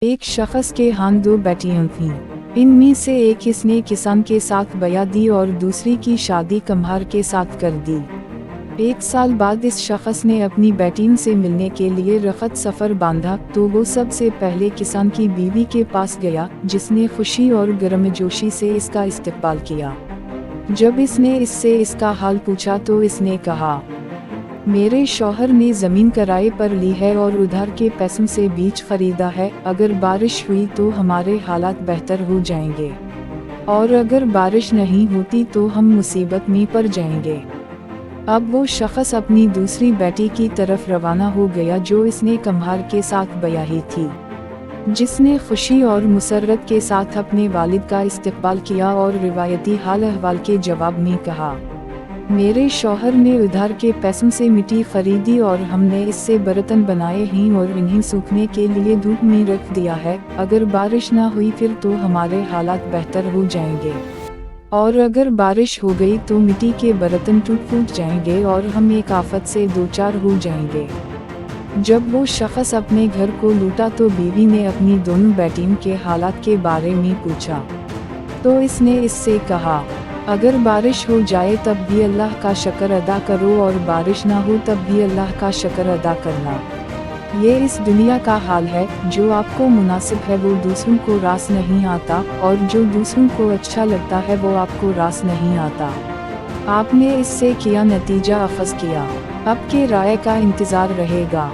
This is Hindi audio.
एक शख्स के यहाँ दो बेटियां थीं। इनमें से एक इसने किसान के साथ बया दी और दूसरी की शादी कम्हार के साथ कर दी। 1 साल बाद इस शख्स ने अपनी बेटियों से मिलने के लिए रखत सफ़र बांधा तो वो सबसे पहले किसान की बीवी के पास गया, जिसने खुशी और गर्मजोशी से इसका इस्तकबाल किया। जब इसने इससे इसका हाल पूछा तो इसने कहा, मेरे शौहर ने ज़मीन किराए पर ली है और उधार के पैसों से बीज खरीदा है। अगर बारिश हुई तो हमारे हालात बेहतर हो जाएंगे और अगर बारिश नहीं होती तो हम मुसीबत में पड़ जाएंगे। अब वो शख्स अपनी दूसरी बेटी की तरफ रवाना हो गया जो इसने कम्हार के साथ ब्याही थी, जिसने खुशी और मुसर्रत के साथ अपने वालिद का इस्तकबाल किया और रिवायती हाल अहवाल के जवाब में कहा, मेरे शौहर ने उधार के पैसों से मिट्टी खरीदी और हमने इससे बर्तन बनाए हैं और इन्हें सूखने के लिए धूप में रख दिया है। अगर बारिश ना हुई फिर तो हमारे हालात बेहतर हो जाएंगे और अगर बारिश हो गई तो मिट्टी के बर्तन टूट फूट जाएंगे और हम एक आफत से दो चार हो जाएंगे। जब वो शख्स अपने घर को लौटा तो बीवी ने अपनी दोनों बेटियों के हालात के बारे में पूछा तो इसने इससे कहा, अगर बारिश हो जाए तब भी अल्लाह का शुक्र अदा करो और बारिश ना हो तब भी अल्लाह का शुक्र अदा करना। ये इस दुनिया का हाल है, जो आपको मुनासिब है वो दूसरों को रास नहीं आता और जो दूसरों को अच्छा लगता है वो आपको रास नहीं आता। आपने इससे किया नतीजा अखज़ किया। आपके राय का इंतज़ार रहेगा।